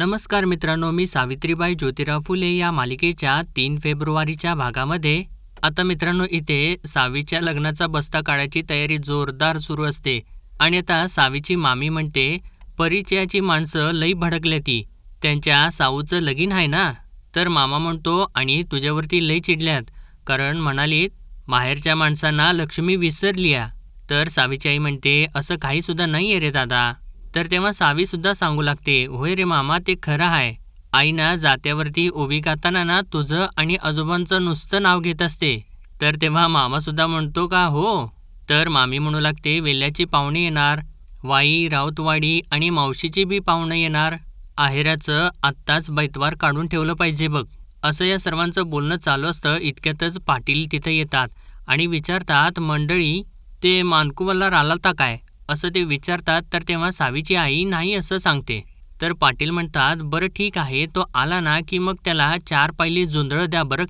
नमस्कार मित्रांनो, मी सावित्रीबाई ज्योतिराव फुले या मालिकेच्या 3 फेब्रुवारीच्या भागामध्ये आता मित्रांनो इथे सावीच्या लग्नाचा बस्ता काढायची तयारी जोरदार सुरू असते. आणि आता सावीची मामी म्हणते, परिचयाची माणसं लई भडकल्याती, त्यांच्या साऊचं लगीन आहे ना. तर मामा म्हणतो, आणि तुझ्यावरती लई चिडल्यात, कारण म्हणालीत माहेरच्या माणसांना लक्ष्मी विसरलीया. तर सावीची आई म्हणते, असं काही सुद्धा नाही आहे रे दादा. तर तेव्हा सावी सुद्धा सांगू लागते, होय रे मामा, ते खरं आहे. आई ना जात्यावरती ओवी गाताना ना तुझं आणि आजोबांचं नुसतं नाव घेत असते. तर तेव्हा मामा सुद्धा म्हणतो, का हो. तर मामी म्हणू लागते, वेल्याची पाहुणे येणार, वाई राऊतवाडी आणि मावशीची बी पाहुणं येणार, आहेराचं आत्ताच बैतवार काढून ठेवलं पाहिजे बघ. असं या सर्वांचं बोलणं चालू असतं. इतक्यातच पाटील तिथं येतात आणि विचारतात, मंडळी ते मानकुवल्ला रालाता काय, असं ते विचारतात. तर तेव्हा सावीची आई नाही असं सांगते. तर पाटील म्हणतात, बरं ठीक आहे, तो आला ना की मग त्याला 4 पायली जोंधळं द्या बरं.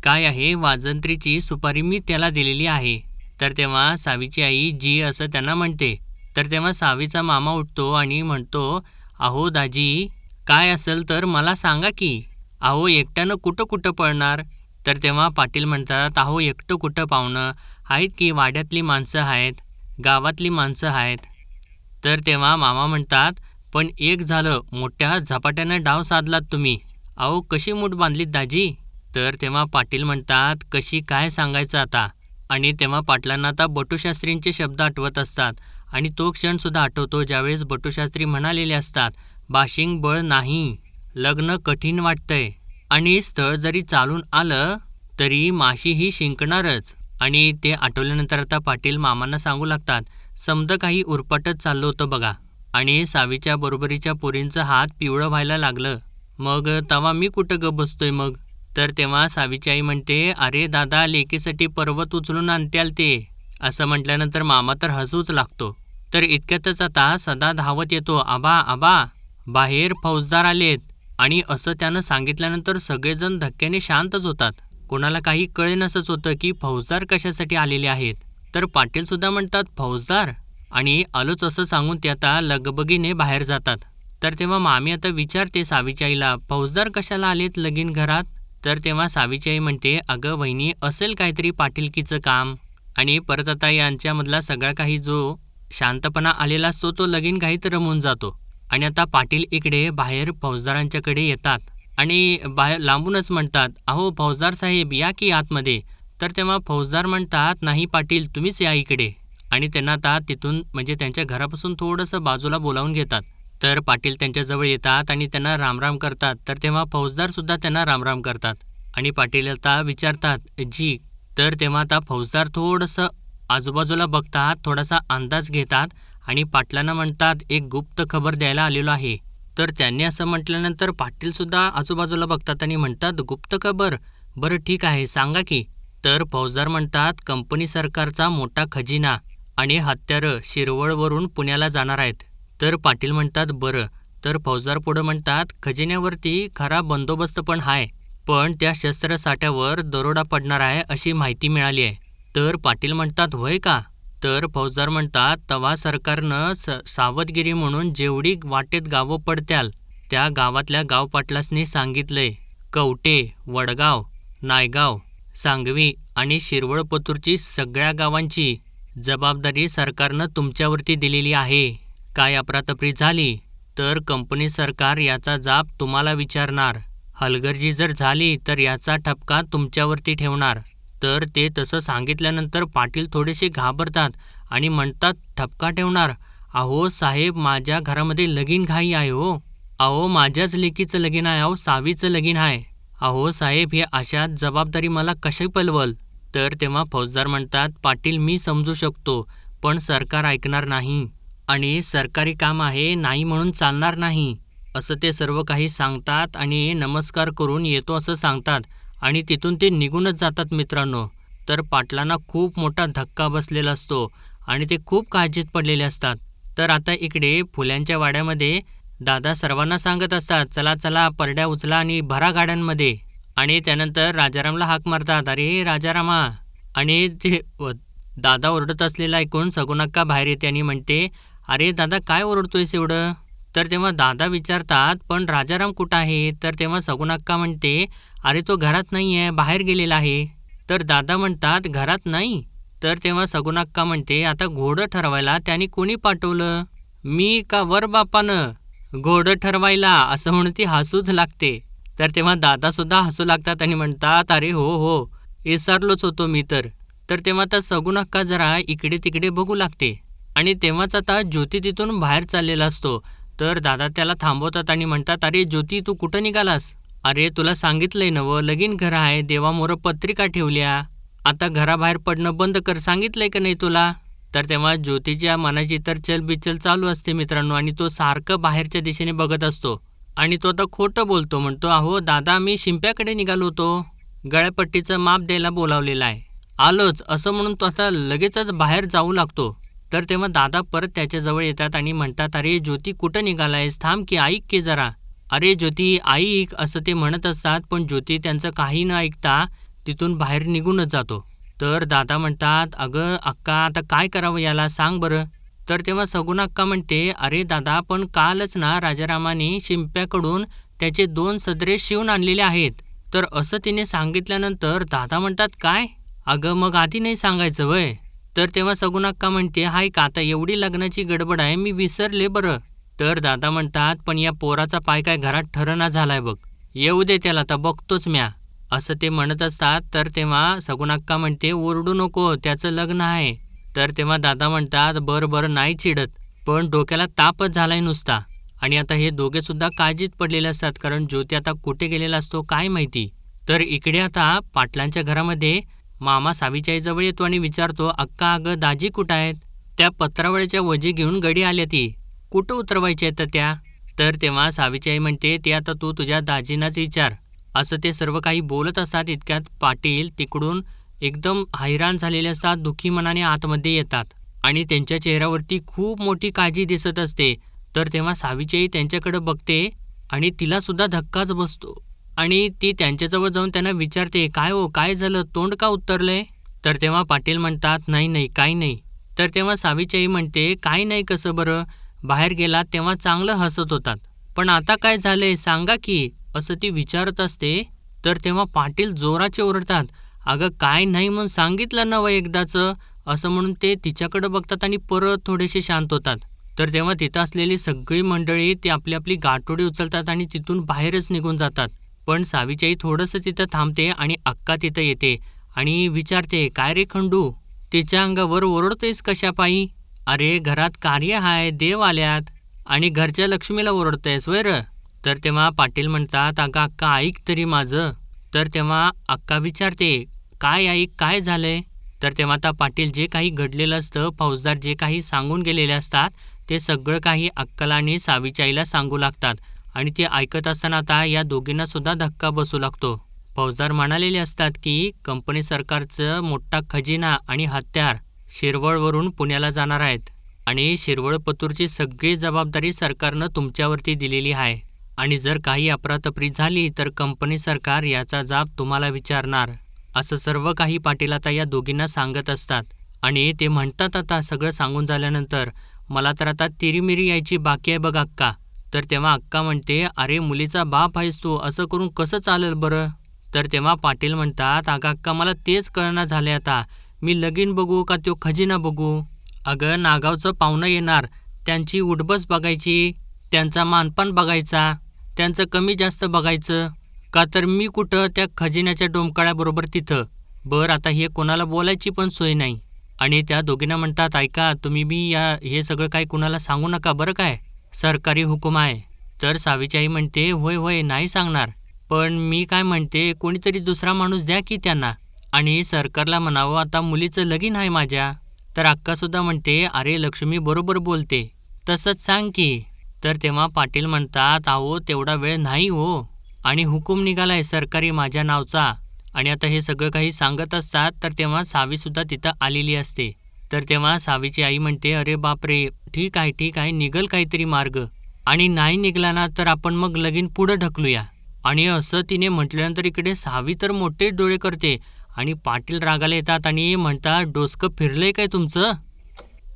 काय आहे, वाजंत्रीची सुपारी मी त्याला दिलेली आहे. तर तेव्हा सावीची आई जी असं त्यांना म्हणते. तर तेव्हा सावीचा मामा उठतो आणि म्हणतो, अहो दाजी, काय असेल तर मला सांगा की, अहो एकट्यानं कुठं कुठं पळणार. तर तेव्हा पाटील म्हणतात, अहो एकटं कुठं पाहुणं आहेत की, वाड्यातली माणसं आहेत, गावातली माणसं आहेत. तर तेव्हा मामा म्हणतात, पण एक झालं, मोठ्या झपाट्यानं डाव साधलात तुम्ही. अहो कशी मूठ बांधलीत दाजी. तर तेव्हा पाटील म्हणतात, कशी काय सांगायचं आता. आणि तेव्हा पाटलांना आता बटूशास्त्रींचे शब्द आठवत असतात. आणि तो क्षणसुद्धा आठवतो ज्यावेळेस बटूशास्त्री म्हणालेले असतात, बाशिंग बळ नाही, लग्न कठीण वाटतंय, आणि स्थळ जरी चालून आलं तरी माशी ही शिंकणारच. आणि ते आठवल्यानंतर आता पाटील मामांना सांगू लागतात, समद काही उरपाटच चाललं होतं बघा, आणि सावीच्या बरोबरीच्या पोरींचं हात पिवळं व्हायला लागलं, मग तवा मी कुठं ग बसतोय मग. तर तेव्हा सावीची आई म्हणते, अरे दादा, लेकीसाठी पर्वत उचलून आणत्याल ते. असं म्हटल्यानंतर मामा तर हसूच लागतो. तर इतक्यातच आता सदा धावत येतो, आबा आबा, बाहेर फौजदार आलेत. आणि असं त्यानं सांगितल्यानंतर सगळेजण धक्क्याने शांतच होतात. कोणाला काही कळेनसंच होतं की फौजदार कशासाठी आलेले आहेत. तर पाटील सुद्धा म्हणतात, फौजदार, आणि आलोच असं सांगून ते आता लगबगीने बाहेर जातात. तर तेव्हा मामी आता विचारते सावीच्या आईला, फौजदार कशाला आलेत लगीन घरात. तर तेव्हा सावीची आई म्हणते, अगं वहिनी, असेल काहीतरी पाटीलकीचं काम. आणि परत आता यांच्यामधला सगळा काही जो शांतपणा आलेला असतो तो लगीन घाईत रमून जातो. आणि आता पाटील इकडे बाहेर फौजदारांच्याकडे येतात आणि बाहेर लांबूनच म्हणतात, अहो फौजदार साहेब, या की आतमध्ये. तर तेव्हा फौजदार म्हणतात, नाही पाटील, तुम्हीच या इकडे. आणि त्यांना आता तिथून म्हणजे त्यांच्या घरापासून थोडंसं बाजूला बोलावून घेतात. तर पाटील त्यांच्याजवळ येतात आणि त्यांना रामराम करतात. तर तेव्हा फौजदारसुद्धा त्यांना रामराम करतात. आणि पाटील आता विचारतात, जी. तर तेव्हा आता फौजदार थोडंसं आजूबाजूला बघतात, थोडासा अंदाज घेतात आणि पाटलांना म्हणतात, एक गुप्त खबर द्यायला आलेलो आहे. तर त्यांनी असं म्हटल्यानंतर पाटीलसुद्धा आजूबाजूला बघतात आणि म्हणतात, गुप्त खबर, बरं ठीक आहे, सांगा की. तर फौजदार म्हणतात, कंपनी सरकारचा मोठा खजिना आणि हत्यारं शिरवळवरून पुण्याला जाणार आहेत. तर पाटील म्हणतात, बरं. तर फौजदार पुढं म्हणतात, खजिन्यावरती खरा बंदोबस्त पण आहे, पण त्या शस्त्रसाठ्यावर दरोडा पडणार आहे अशी माहिती मिळाली आहे. तर पाटील म्हणतात, होय का. तर फौजदार म्हणतात, तवा सरकारनं सावधगिरी म्हणून जेवढी वाटेत गावं पडत्याल त्या गावातल्या गावपाटलासनी सांगितलंय, कवटे, वडगाव, नायगाव, सांगवी आणि शिरवळपतूरची सगळ्या गावांची जबाबदारी सरकारनं तुमच्यावरती दिलेली आहे. काय अफरातफरी झाली तर कंपनी सरकार याचा जाब तुम्हाला विचारणार. हलगर्जी जर झाली तर याचा ठपका तुमच्यावरती ठेवणार. तर ते तसं सांगितल्यानंतर पाटील थोडेसे घाबरतात आणि म्हणतात, ठपका ठेवणार. अहो साहेब, माझ्या घरामध्ये लगीन घाई आहे हो. अहो माझ्याच लेकीचं लगीन आहे, अहो सावीचं लगीन आहे. अहो साहेब, हे अशात जबाबदारी मला कशी पलवल. तर तेव्हा फौजदार म्हणतात, पाटील, मी समजू शकतो, पण सरकार ऐकणार नाही आणि सरकारी काम आहे, नाही म्हणून चालणार नाही. असं ते सर्व काही सांगतात आणि नमस्कार करून येतो असं सांगतात आणि तिथून ते निघूनच जातात मित्रांनो. तर पाटलांना खूप मोठा धक्का बसलेला असतो आणि ते खूप काळजीत पडलेले असतात. तर आता इकडे फुल्यांच्या वाड्यामध्ये दादा सर्वांना सांगत असतात, चला चला, परड्या उचला आणि भरा गाड्यांमध्ये. आणि त्यानंतर राजारामला हाक मारतात, अरे राजारामा. आणि ते दादा ओरडत असलेला ऐकून सगुणाक्का बाहेर येते आणि म्हणते, अरे दादा, काय ओरडतोयस एवढं. तर तेव्हा दादा विचारतात, पण राजाराम कुठं आहे? तर तेव्हा सगुणाक्का म्हणते, अरे तो घरात नाही आहे, बाहेर गेलेला आहे. तर दादा म्हणतात, घरात नाही? तर तेव्हा सगुणाक्का म्हणते, आता घोडं ठरवायला त्याने कोणी पाठवलं? मी का वर बापानं? घोडं ठरवायला, असं म्हणून ती हसूच लागते. तर तेव्हा दादासुद्धा हसू लागतात आणि म्हणतात, अरे हो हो, विसरलोच होतो मी तर. तर तेव्हा आता सगुणाक्का जरा इकडे तिकडे बघू लागते आणि तेव्हाच आता ज्योती तिथून बाहेर चाललेला असतो. तर दादा त्याला थांबवतात आणि म्हणतात, अरे ज्योती तू कुठं निघालास? अरे तुला सांगितलंय नवं, लगीन घर आहे, देवामोरं पत्रिका ठेवल्या, आता घराबाहेर पडणं बंद कर, सांगितलंय का नाही तुला? तर तेव्हा ज्योतीच्या मनाची तर चलबिचल चालू असते मित्रांनो, आणि तो सारखं बाहेरच्या दिशेने बघत असतो आणि तो आता खोटं बोलतो. म्हणतो, अहो दादा मी शिंप्याकडे निघालो होतो, गळ्यापट्टीचं माप द्यायला बोलावलेलं आहे, आलोच, असं म्हणून तो आता लगेचच बाहेर जाऊ लागतो. तर तेव्हा दादा परत त्याच्याजवळ येतात आणि म्हणतात, अरे ज्योती कुठं निघालायस, थांब की, ऐक की जरा. अरे ज्योती ऐक, असं ते म्हणत असतात, पण ज्योती त्यांचं काही न ऐकता तिथून बाहेर निघूनच जातो. तर दादा म्हणतात, अगं अक्का आता काय करावं याला, सांग बरं. तर तेव्हा सगुणाक्का म्हणते, अरे दादा पण कालच ना राजारामाने शिंप्याकडून त्याचे 2 सदरे शिवून आणलेले आहेत. तर असं तिने सांगितल्यानंतर दादा म्हणतात, काय? अगं मग आधी नाही सांगायचं वय? तर तेव्हा सगुणाक्का म्हणते, हाय का आता एवढी लग्नाची गडबड आहे, मी विसरले बरं. तर दादा म्हणतात, पण या पोराचा पाय काय घरात ठरना झालाय बघ, येऊ दे त्याला, आता बघतोच म्या, असं ते म्हणत असतात. तर तेव्हा सगुणाक्का म्हणते, ओरडू नको, त्याचं लग्न आहे. तर तेव्हा दादा म्हणतात, बरं बरं नाही चिडत, पण डोक्याला तापच झालाय नुसता. आणि आता हे दोघे सुद्धा काळजीत पडलेले असतात, कारण ज्योती आता कुठे गेलेला असतो काय माहिती. तर इकडे आता पाटलांच्या घरामध्ये मामा सावीच्या आईजवळ येतो आणि विचारतो, अक्का अगं दाजी कुठं आहेत? त्या पत्रावळीच्या वजी घेऊन गडी आल्या, ती कुठं उतरवायच्या आहेत त्या? तर तेव्हा सावीची आई म्हणते, ते आता तू तुझ्या दाजींनाच विचार. असं ते सर्व काही बोलत असतात. इतक्यात पाटील तिकडून एकदम हैराण झालेले असतात, दुःखी मनाने आतमध्ये येतात आणि त्यांच्या चेहऱ्यावरती खूप मोठी काळजी दिसत असते. तर तेव्हा सावीची आई त्यांच्याकडे बघते आणि तिला सुद्धा धक्काच बसतो आणि ती त्यांच्याजवळ जाऊन त्यांना विचारते, काय हो काय झालं, तोंड का उतरलंय? तर तेव्हा पाटील म्हणतात, नाही नाही काही नाही. तर तेव्हा सावीची आई म्हणते, काही नाही कसं बरं, बाहेर गेलात तेव्हा चांगलं हसत होतात, पण आता काय झालंय सांगा की, असं ती विचारत असते. तर तेव्हा पाटील जोराचे ओरडतात, अगं काय नाही म्हणून सांगितलं नवं एकदाचं, असं म्हणून ते तिच्याकडे बघतात आणि परत थोडेसे शांत होतात. तर तेव्हा तिथं असलेली सगळी मंडळी ती आपली आपली गाठोडी उचलतात आणि तिथून बाहेरच निघून जातात. पण सावीची आई थोडंसं तिथं थांबते आणि अक्का तिथं येते आणि विचारते, काय रे खंडू, तिच्या अंगावर ओरडतोयस कशापायी? अरे घरात कार्य हाय, देव आल्यात आणि घरच्या लक्ष्मीला ओरडतेस वैर? तर तेव्हा पाटील म्हणतात, अगं अक्का ऐक तरी माझं. तर तेव्हा अक्का विचारते, काय ऐक, काय झालंय? तर तेव्हा आता पाटील जे काही घडलेलं असतं, फौजदार जे काही सांगून गेलेले असतात, ते सगळं काही अक्काला आणि सावीच्या आईला सांगू लागतात आणि ते ऐकत असताना आता या दोघींना सुद्धा धक्का बसू लागतो. फौजदार म्हणालेले असतात की कंपनी सरकारचं मोठा खजिना आणि हत्यार शिरवळवरून पुण्याला जाणार आहेत आणि शिरवळ पतूरची सगळी जबाबदारी सरकारनं तुमच्यावरती दिलेली आहे आणि जर काही अफरातफरी झाली तर कंपनी सरकार याचा जाब तुम्हाला विचारणार, असं सर्व काही पाटील आता या दोघींना सांगत असतात. आणि ते म्हणतात, आता सगळं सांगून झाल्यानंतर मला तर आता तिरीमिरी यायची बाकी आहे बघ अक्का. तर तेव्हा अक्का म्हणते, अरे मुलीचा बाप आहेस तू, असं करून कसं चालेल बरं? तर तेव्हा पाटील म्हणतात, अगं अक्का मला तेच कळना झाले आता, मी लगीन बघू का तो खजिना बघू? अगं नागावचं पाहुणं येणार, त्यांची उठबस बघायची, त्यांचा मानपान बघायचा, त्यांचं कमी जास्त बघायचं का, तर मी कुठं त्या खजिन्याच्या डोमकाळ्याबरोबर तिथं? बरं आता हे कोणाला बोलायची पण सोय नाही. आणि त्या दोघींना म्हणतात, ऐका तुम्ही बी हे सगळं काही कुणाला सांगू नका बरं, काय सरकारी हुकूम आहे. तर सावीची आई म्हणते, होय होय नाही सांगणार, पण मी काय म्हणते, कोणीतरी दुसरा माणूस द्या की त्यांना आणि सरकारला म्हणावं आता मुलीचं लगीन आहे माझ्या. तर अक्कासुद्धा म्हणते, अरे लक्ष्मी बरोबर बोलते, तसंच सांग की. तर तेव्हा पाटील म्हणतात, अहो तेवढा वेळ नाही हो, आणि हुकूम निघालाय सरकारी माझ्या नावचा. आणि आता हे सगळं काही सांगत असतात. तर तेव्हा सावीसुद्धा तिथं आलेली असते. तर तेव्हा सावीची आई म्हणते, अरे बापरे, ठीक आहे निघल काहीतरी मार्ग, आणि नाही निघला ना तर आपण मग लगीन पुढं ढकलूया. आणि असं तिने म्हटल्यानंतर इकडे सावी तर मोठे डोळे करते आणि पाटील रागाला येतात आणि म्हणतात, डोसकं फिरलंय काय तुमचं?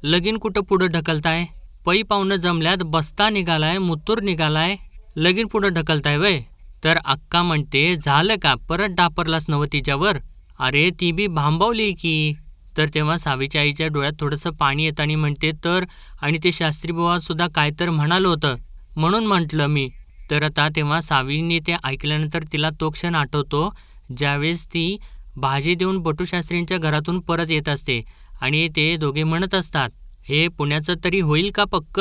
लगीन कुठं पुढं ढकलताय? पै पाहुणं जमल्यात बस्ता निघालाय, मुतूर निघालाय, लगीन पुढं ढकलताय वय. तर अक्का म्हणते झालं का, परत डापरलास नव तिच्यावर. अरे ती बी भांबावली की. तर तेव्हा सावीच्या आईच्या डोळ्यात थोडंसं पाणी येताना म्हणते तर आणि ते शास्त्री बुवा सुद्धा काय तर म्हणालं होतं म्हणून म्हटलं मी. तर आता तेव्हा सावीने ते ऐकल्यानंतर तिला तो क्षण आठवतो ज्यावेळेस ती भाजी देऊन बटूशास्त्रींच्या घरातून परत येत असते आणि ते दोघे म्हणत असतात हे पुण्याचं तरी होईल का पक्क.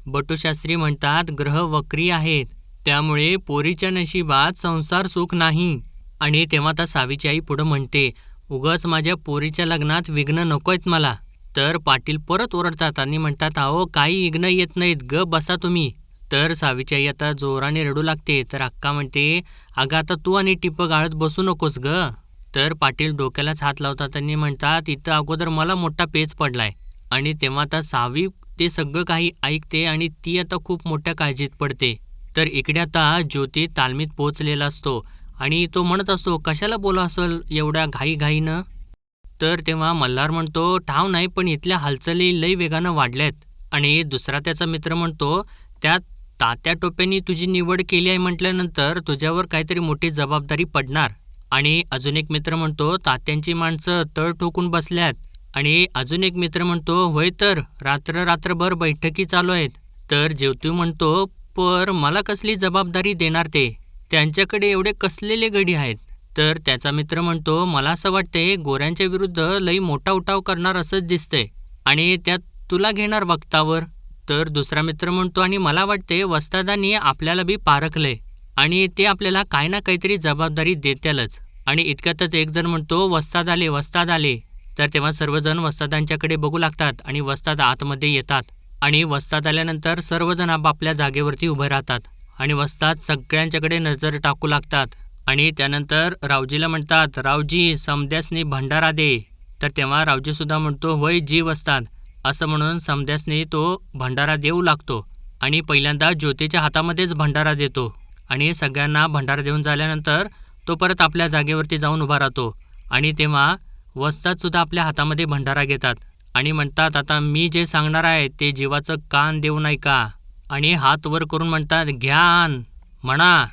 बटूशास्त्री म्हणतात ग्रह वक्री आहेत, त्यामुळे पोरीच्या नशिबात संसार सुख नाही. आणि तेव्हा आता सावीची आई पुढं म्हणते उगाच माझ्या पोरीच्या लग्नात विघ्न नकोयत मला. तर पाटील परत ओरडतात आणि म्हणतात अहो काही विघ्न येत नाहीत, ग बसा तुम्ही. तर सावीची आई आता जोराने रडू लागते. तर अक्का म्हणते अगं आता तू आणि टिप गाळत बसू नकोस ग. तर पाटील डोक्यालाच हात लावतात आणि म्हणतात इथं अगोदर मला मोठा पेच पडलाय. आणि तेव्हा आता सावी ते सगळं काही ऐकते आणि ती आता खूप मोठ्या काळजीत पडते. तर इकडे आता ज्योती तालमीत पोहोचलेला असतो आणि तो म्हणत असतो कशाला बोला असेल एवढ्या घाईघाईनं. तर तेव्हा मल्हार म्हणतो ठाव नाही पण इथल्या हालचाली लई वेगानं वाढल्यात. आणि दुसरा त्याचा मित्र म्हणतो त्या तात्या टोप्यांनी तुझी निवड केली आहे म्हटल्यानंतर तुझ्यावर काहीतरी मोठी जबाबदारी पडणार. आणि अजून एक मित्र म्हणतो तात्यांची माणसं तळ ठोकून बसल्यात. आणि अजून एक मित्र म्हणतो होय तर रात्रभर बैठकी चालू आहेत. तर ज्योती म्हणतो पर मला कसली जबाबदारी देणार ते, त्यांच्याकडे एवढे कसलेले गडी आहेत. तर त्याचा मित्र म्हणतो मला असं वाटतंय गोऱ्यांच्या विरुद्ध लई मोठा उठाव करणार असंच दिसतंय आणि त्यात तुला घेणार वक्तावर. तर दुसरा मित्र म्हणतो आणि मला वाटते वस्तादांनी आपल्याला बी पारखलंय आणि ते आपल्याला काही ना काहीतरी जबाबदारी देत्यालच. आणि इतक्यातच एक जण म्हणतो वस्ताद आले वस्ताद आले. तर तेव्हा सर्वजण वस्तादांच्याकडे बघू लागतात आणि वस्ताद आतमध्ये येतात. आणि वस्ताद आल्यानंतर सर्वजण आपापल्या जागेवरती उभे राहतात आणि वस्ताद सगळ्यांच्याकडे नजर टाकू लागतात. आणि त्यानंतर रावजीला म्हणतात रावजी समद्यासनी भंडारा दे. तर तेव्हा रावजी सुद्धा म्हणतो होय जी वस्ताद, असं म्हणून समद्यासनी तो भंडारा देऊ लागतो. आणि पहिल्यांदा ज्योतीच्या हातामध्येच भंडारा देतो आणि सगळ्यांना भंडारा देऊन झाल्यानंतर तो परत आपल्या जागेवरती जाऊन उभा राहतो. आणि तेव्हा वस्ताद सुद्धा आपल्या हातामध्ये भंडारा घेतात आणि म्हणतात आता मी जे सांगणार आहे ते जीवाचं कान देऊ नाही का. आणि हात वर करून म्हणतात घ्यान म्हणा,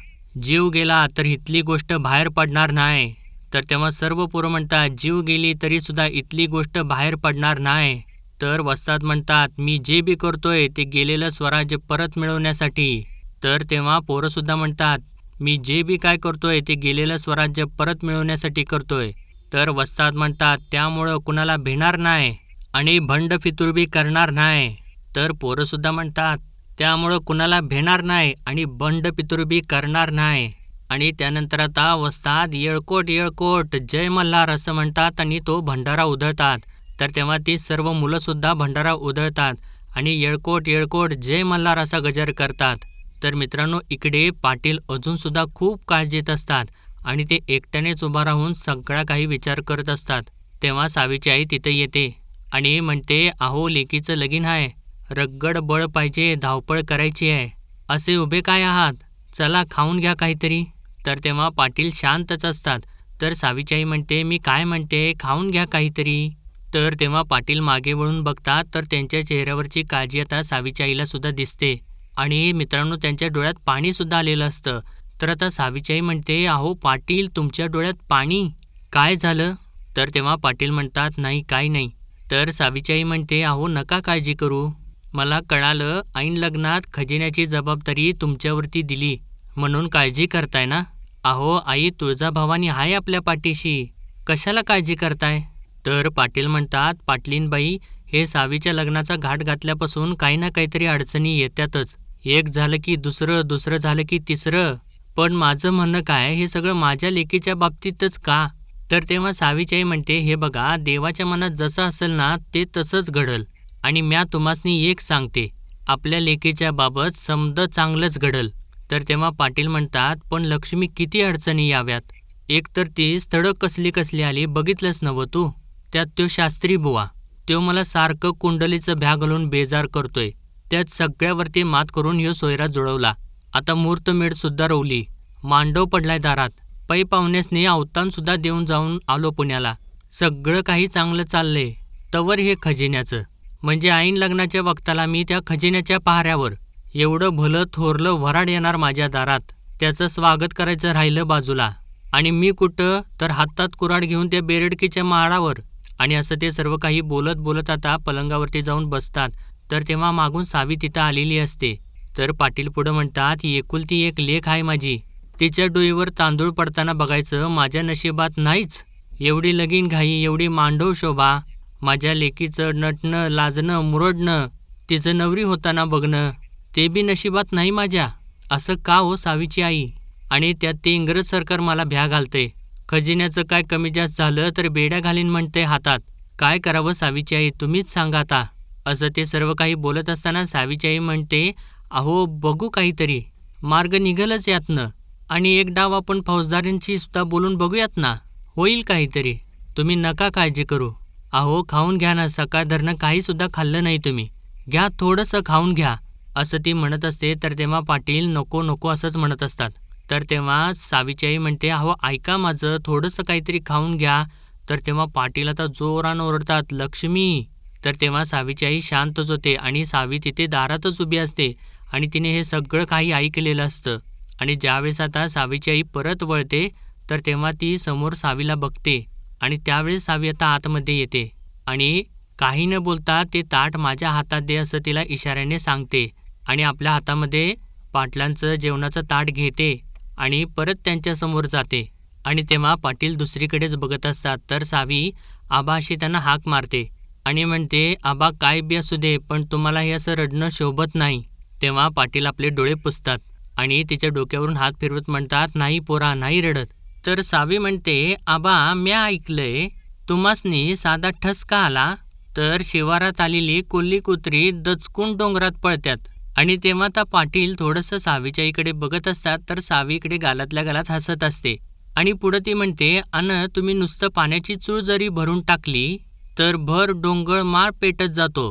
जीव गेला तर इथली गोष्ट बाहेर पडणार नाही. तर तेव्हा सर्व पोरं म्हणतात जीव गेली तरी सुद्धा इथली गोष्ट बाहेर पडणार नाही. तर वस्ताद म्हणतात मी जे बी करतोय ते गेलेलं स्वराज्य परत मिळवण्यासाठी. तर तेव्हा पोरं सुद्धा म्हणतात मी जे बी काय करतोय ते गेलेलं स्वराज्य परत मिळवण्यासाठी करतोय. तर वस्ताद म्हणतात त्यामुळं कुणाला भिणार नाही आणि भंड फितुरबी करणार नाही. तर पोरं सुद्धा म्हणतात त्यामुळं कुणाला भेणार नाही आणि बंड पितुरबी करणार नाही. आणि त्यानंतर आता वस्ताद येळकोट येळकोट जय मल्हार असं म्हणतात आणि तो भंडारा उधळतात. तर तेव्हा ती सर्व मुलं सुद्धा भंडारा उधळतात आणि येळकोट येळकोट जय मल्हार असा गजर करतात. तर मित्रांनो इकडे पाटील अजून सुद्धा खूप काळजीत असतात आणि ते एकट्यानेच उभा राहून सगळा काही विचार करत असतात. तेव्हा सावीची आई तिथे येते आणि म्हणते अहो लेकीचं लगीन आहे, रगड बळ पाहिजे, धावपळ करायची आहे, असे उभे काय आहात, चला खाऊन घ्या काहीतरी. तर तेव्हा पाटील शांतच असतात. तर सावीची आई म्हणते मी काय म्हणते खाऊन घ्या काहीतरी. तर तेव्हा पाटील मागे वळून बघतात तर त्यांच्या चेहऱ्यावरची काळजी आता सावीच्या आईला सुद्धा दिसते आणि मित्रांनो त्यांच्या डोळ्यात पाणी सुद्धा आलेलं असतं. तर आता सावीची आई म्हणते अहो पाटील तुमच्या डोळ्यात पाणी, काय झालं. तर तेव्हा पाटील म्हणतात नाही काही नाही. तर सावीची आई म्हणते अहो नका काळजी करू, मला कळालं ऐन लग्नात खजिन्याची जबाबदारी तुमच्यावरती दिली म्हणून काळजी करताय ना. अहो आई तुळजाभवानी आहे आपल्या पाठीशी, कशाला काळजी करताय. तर पाटील म्हणतात पाटलीनबाई हे सावीच्या लग्नाचा घाट घातल्यापासून काही ना काहीतरी अडचणी येतातच, एक झालं की दुसरं, दुसरं झालं की तिसरं, पण माझं म्हणणं काय हे सगळं माझ्या लेकीच्या बाबतीतच का. तर तेव्हा सावीची आई म्हणते हे बघा देवाच्या मनात जसं असेल ना ते तसंच घडल आणि म्या तुम्हासनी एक सांगते आपल्या लेकीच्या बाबत समद चांगलंच घडल. तर तेव्हा पाटील म्हणतात पण लक्ष्मी किती अडचणी याव्यात, एक तर ती स्थळं कसली कसली आली बघितलंच नव्ह तू, त्यात तो शास्त्री बुवा तो मला सारखं कुंडलीचं भ्या घालून बेजार करतोय, त्यात सगळ्यावरती मात करून ह्यो सोयरा जुळवला, आता मुहूर्तमेढ सुद्धा रोवली, मांडव पडलाय दारात, पै पाहुण्यासनी अवतान सुद्धा देऊन जाऊन आलो पुण्याला, सगळं काही चांगलं चाललंय, तवर हे खजिन्याचं, म्हणजे ऐन लग्नाच्या वक्ताला मी त्या खजिन्याच्या पहाऱ्यावर एवढं भलं थोरलं वऱ्हाड येणार माझ्या दारात, त्याचं स्वागत करायचं राहिलं बाजूला. आणि मी कुठं तर हातात कुऱ्हाड घेऊन त्या बेरडकीच्या माळावर. आणि असं ते सर्व काही बोलत बोलत आता पलंगावरती जाऊन बसतात. तर तेव्हा मागून सावी तिथं आलेली असते. तर पाटील पुढं म्हणतात, एकुलती एक लेक आहे माझी, तिच्या डोईवर तांदूळ पडताना बघायचं माझ्या नशिबात नाहीच. एवढी लगीन घाई, एवढी मांडव शोभा, माझ्या लेकीचं नटणं लाजणं मुरडणं, तिचं नवरी होताना बघणं, ते बी नशिबात नाही माझ्या. असं का हो सावीची आई? आणि त्यात ते इंग्रज सरकार मला भ्या घालते. खजिन्याचं काय कमी जास्त झालं तर बेड्या घालीन म्हणते हातात. काय करावं सावीची आई, तुम्हीच सांगा आता. असं ते सर्व काही बोलत असताना सावीची आई म्हणते, अहो बघू काहीतरी, मार्ग निघलच यातनं. आणि एक डाव आपण फौजदारांशी सुद्धा बोलून बघूयात ना, होईल काहीतरी. तुम्ही नका काळजी करू. अहो खाऊन घ्या ना, सकाळ धरणं काही सुद्धा खाल्लं नाही तुम्ही, घ्या थोडंसं खाऊन घ्या. असं ती म्हणत असते. तर तेव्हा पाटील नको नको असंच म्हणत असतात. तर तेव्हा सावीची आई म्हणते, अहो ऐका माझं, थोडंसं काहीतरी खाऊन घ्या. तर तेव्हा पाटील आता जोरानं ओरडतात, लक्ष्मी. तर तेव्हा सावीची आई शांतच होते आणि सावी तिथे दारातच उभी असते आणि तिने हे सगळं काही ऐकलेलं असतं. आणि ज्यावेळेस आता सावीची आई परत वळते तर तेव्हा ती समोर सावीला बघते आणि त्यावेळेस सावी आता आतमध्ये येते आणि काही न बोलता ते ताट माझ्या हातात दे असं तिला इशाऱ्याने सांगते आणि आपल्या हातामध्ये पाटलांचं जेवणाचं ताट घेते आणि परत त्यांच्यासमोर जाते. आणि तेव्हा पाटील दुसरीकडेच बघत असतात. तर सावी आबा अशी त्यांना हाक मारते आणि म्हणते, आबा काय बी असू दे, पण तुम्हाला हे असं रडणं शोभत नाही. तेव्हा पाटील आपले डोळे पुसतात आणि तिच्या डोक्यावरून हात फिरवत म्हणतात, नाही पोरा, नाही रडत. तर सावी म्हणते, आबा म्या ऐकलंय तुम्हासनी साधा ठसका आला तर शिवारात आलेली कोल्ही कुत्री दचकून डोंगरात पळत्यात. आणि तेव्हा आता पाटील थोडंसं सावीच्या इकडे बघत असतात. तर सावी इकडे गालातल्या गालात हसत असते आणि पुढं ती म्हणते, अन तुम्ही नुसतं पाण्याची चूळ जरी भरून टाकली तर भर डोंगर माळ पेटत जातो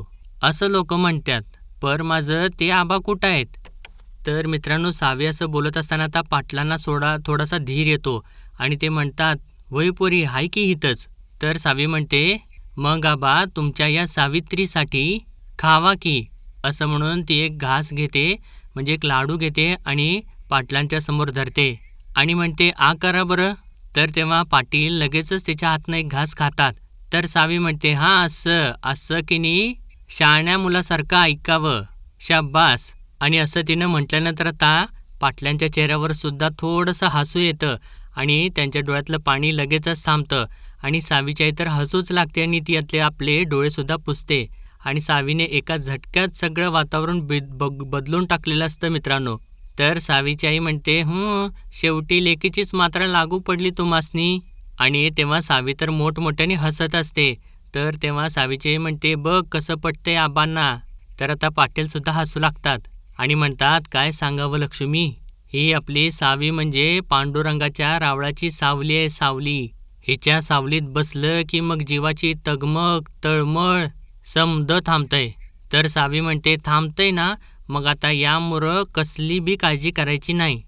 असं लोक म्हणतात. पर माझं ते आबा कुठं आहेत? तर मित्रांनो, सावी असं बोलत असताना आता पाटलांना थोडासा धीर येतो आणि ते म्हणतात, वय पोरी हाय की हितच. तर सावी म्हणते, मग आबा तुमच्या या सावित्रीसाठी खावा की. असं म्हणून ती एक घास घेते, म्हणजे एक लाडू घेते आणि पाटलांच्या समोर धरते आणि म्हणते, आ करा बरं. तर तेव्हा पाटील लगेचच त्याच्या हातनं एक घास खातात. तर सावी म्हणते, हां असं असं की नी, शाळण्या मुलासारखं ऐकावं, शाब्बास. आणि असं तिनं म्हटल्यानंतर आता पाटलांच्या चेहऱ्यावर सुद्धा थोडंसं हसू येतं आणि त्यांच्या डोळ्यातलं पाणी लगेचच थांबतं आणि सावीची आई तर हसूच लागते आणि ती आपले डोळेसुद्धा पुसते. आणि सावीने एका झटक्यात सगळं वातावरण बदलून टाकलेलं असतं मित्रांनो. तर सावीची आई म्हणते, शेवटी लेकीचीच मात्र लागू पडली तुम्हासनी. आणि तेव्हा सावी तर मोठमोठ्याने हसत असते. तर तेव्हा सावीची आई म्हणते, बघ कसं पटतंय आबांना. तर आता पाटीलसुद्धा हसू लागतात आणि म्हणतात, काय सांगावं लक्ष्मी, ही आपली सावी म्हणजे पांडुरंगाच्या रावळाची सावली आहे, सावली. हिच्या सावलीत बसलं की मग जीवाची तगमग तळमळ समद थांबतंय. तर सावी म्हणते, थांबतंय ना, मग आता यामुळं कसली बी काळजी करायची नाही.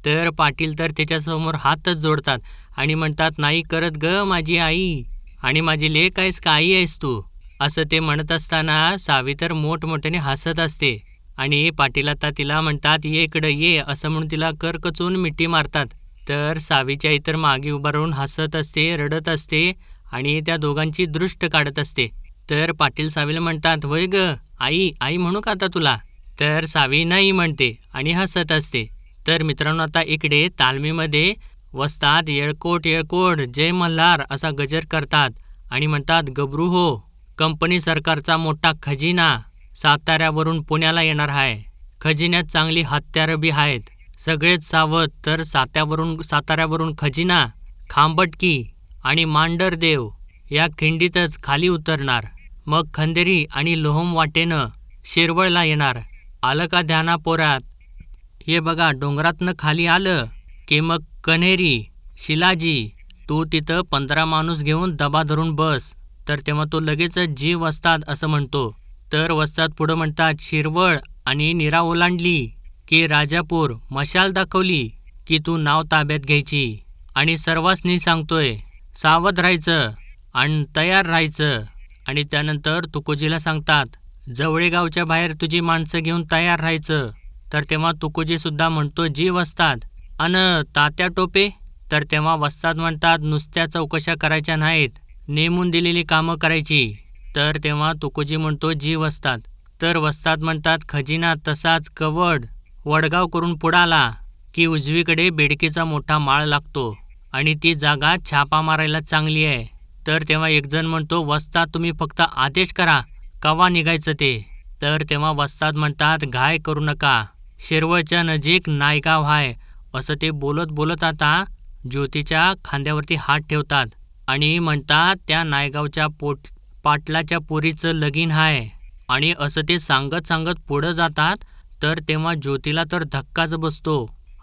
तर पाटील तर त्याच्यासमोर हातच जोडतात आणि म्हणतात, नाही करत ग माझी आई, आणि माझी लेक आहेस का आई आहेस तू. असं ते म्हणत असताना सावी तर मोठमोठ्याने हसत असते आणि पाटील आता तिला म्हणतात, ये इकडं ये, असं म्हणून तिला करकचून मिठी मारतात. तर सावीची आई तर मागे उभा राहून हसत असते, रडत असते आणि त्या दोघांची दृष्ट काढत असते. तर पाटील सावीला म्हणतात, वय ग आई, आई म्हणू का आता तुला? तर सावी नाही म्हणते आणि हसत असते. तर मित्रांनो, आता इकडे तालमीमध्ये वस्ताद येळकोट येळकोट जय मल्हार असा गजर करतात आणि म्हणतात, गबरू हो, कंपनी सरकारचा मोठा खजिना साताऱ्यावरून पुण्याला येणार आहे. खजिन्यात चांगली हत्यारं बी आहेत, सगळेच सावध. तर साताऱ्यावरून खजिना, खांबटकी आणि मांडरदेव या खिंडीतच खाली उतरणार. मग खंदेरी आणि लोहम वाटेनं शिरवळला येणार. आलं का ध्याना पोरात? हे बघा, डोंगरातनं खाली आलं की मग कन्हेरी, शिलाजी, तू तिथं 15 माणूस घेऊन दबा धरून बस. तर तेव्हा तो लगेचच जीव वस्ताद असं म्हणतो. तर वस्ताद पुढं म्हणतात, शिरवळ आणि नीरा ओलांडली की राजापूर, मशाल दाखवली की तू नाव ताब्यात घ्यायची. आणि सर्वांसनी सांगतोय, सावध राहायचं आणि तयार राहायचं. आणि त्यानंतर तुकोजीला सांगतात, जवळे गावच्या बाहेर तुझी माणसं घेऊन तयार राहायचं. तर तेव्हा तुकोजी सुद्धा म्हणतो, जी वस्ताद. अन तात्या टोपे? तर तेव्हा वस्ताद म्हणतात, नुसत्या चौकशा करायच्या नाहीत, नेमून दिलेली कामं करायची. तर तेव्हा तुकोजी म्हणतो, जी वस्ताद. तर वस्ताद म्हणतात, खजिना तसाच कवड वडगाव करून पुढाला की उजवीकडे बेडकीचा मोठा माळ लागतो आणि ती जागा छापा मारायला चांगली आहे. तर तेव्हा एक जण म्हणतो, वस्ताद तुम्ही फक्त आदेश करा, कवा निघायचं ते. तर तेव्हा वस्ताद म्हणतात, घाय करू नका, शिरवळच्या नजीक नायगाव हाय. असं ते बोलत बोलत आता ज्योतीच्या खांद्यावरती हात ठेवतात आणि म्हणतात, त्या नायगावच्या पाटलाच्या पोरीचं लगीन हाय. आणि असं ते सांगत सांगत पुढं जातात. तर तेव्हा ज्योतीला तर धक्काच बसतो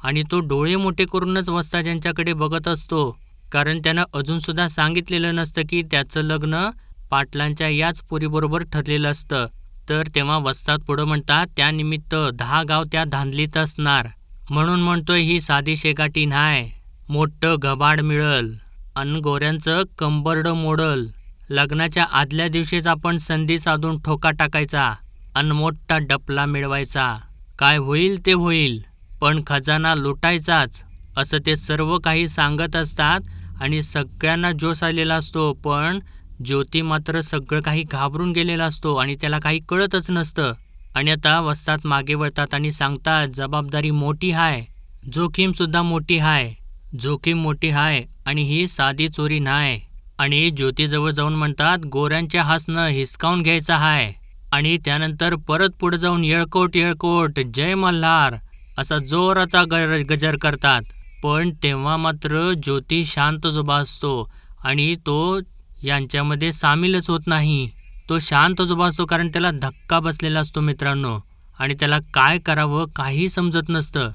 आणि तो डोळे मोठे करूनच वस्ताद बघत असतो, कारण त्यानं अजूनसुद्धा सांगितलेलं नसतं की त्याचं लग्न पाटलांच्या याच पोरीबरोबर ठरलेलं असतं. तर तेव्हा वस्ताद पुढं म्हणतात, त्यानिमित्त 10 गाव त्या धांदलीत असणार, म्हणून म्हणतोय ही साधी शेगाटी नाय, मोठं घबाड मिळल अन गोऱ्यांचं कंबरडं मोडल. लग्नाच्या आदल्या दिवशीच आपण संधी साधून ठोका टाकायचा अन मोठा डपला मिळवायचा. काय होईल ते होईल, पण खजाना लुटायचाच. असं ते सर्व काही सांगत असतात आणि सगळ्यांना जोश आलेला असतो. पण ज्योती मात्र सगळं काही घाबरून गेलेला असतो आणि त्याला काही कळतच नसतं. आणि आता वस्ताद मागे वळतात आणि सांगतात, जबाबदारी मोठी हाय, जोखीमसुद्धा मोठी हाय. जोखीम मोठी हाय आणि ही साधी चोरी नाय. आणि ज्योतीजवळ जाऊन म्हणतात, गोऱ्यांच्या हासनं हिसकावून घ्यायचा हाय. आणि त्यानंतर परत पुढे जाऊन येळकोट येळकोट जय मल्हार असा जोराचा गजर करतात. पण तेव्हा मात्र ज्योती शांत उभा असतो आणि तो यांच्यामध्ये सामीलच होत नाही. तो शांत उभा असतो कारण त्याला धक्का बसलेला असतो मित्रांनो, आणि त्याला काय करावं काही समजत नसतं.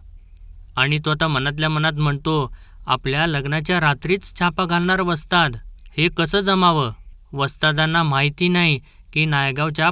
आणि तो आता मनातल्या मनात म्हणतो, आपल्या लग्नाच्या रात्रीच छापा घालणार वस्ताद, हे कसं जमावं? वस्तादांना माहिती नाही की नायगावच्या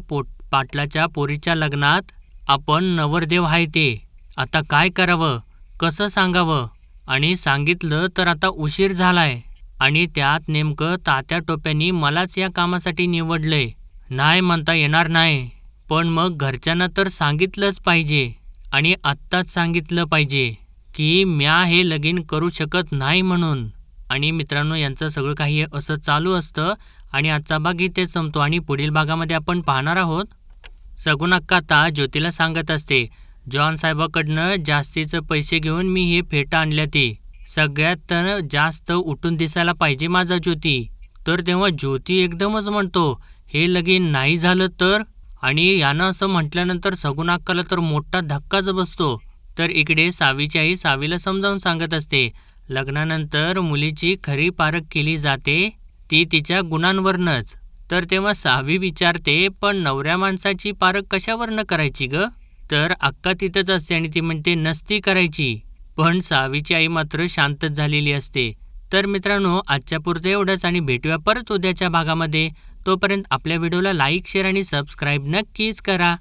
पाटलाच्या पोरीच्या लग्नात आपण नवरदेव आहे ते. आता काय करावं, कसं सांगावं? आणि सांगितलं तर आता उशीर झालाय आणि त्यात नेमकं तात्या टोप्यांनी मलाच या कामासाठी निवडलंय. नाही म्हणता येणार नाही, पण मग घरच्यांना तर सांगितलंच पाहिजे आणि आत्ताच सांगितलं पाहिजे की म्या हे लगीन करू शकत नाही म्हणून. आणि मित्रांनो, यांचं सगळं काही असं चालू असतं आणि आजचा भाग इथेच संपतो. आणि पुढील भागामध्ये आपण पाहणार आहोत, सगुण अक्का आता ज्योतीला सांगत असते, जॉन साहेबाकडनं जास्तीचं पैसे घेऊन मी हे फेटा आणल्या, ते सगळ्यात जास्त उठून दिसायला पाहिजे माझा ज्योती. तर तेव्हा ज्योती एकदमच म्हणतो, हे लगीन नाही झालं तर? आणि यानं असं म्हटल्यानंतर सगुण अक्काला तर मोठा धक्काच बसतो. तर इकडे सावीची आई सावीला समजावून सांगत असते, लग्नानंतर मुलीची खरी पारख केली जाते ती तिच्या गुणांवरनच. तर तेव्हा सावी विचारते, पण नवऱ्या माणसाची पारख कशावरनं करायची ग? तर अक्का तिथंच असते आणि ती म्हणते, नसती करायची. पण सावीची आई मात्र शांतच झालेली असते. तर मित्रांनो, आजच्या पुरतं एवढंच आणि भेटूया परत उद्याच्या भागामध्ये. तोपर्यंत आपल्या व्हिडिओला लाईक, शेअर आणि सबस्क्राईब नक्कीच करा.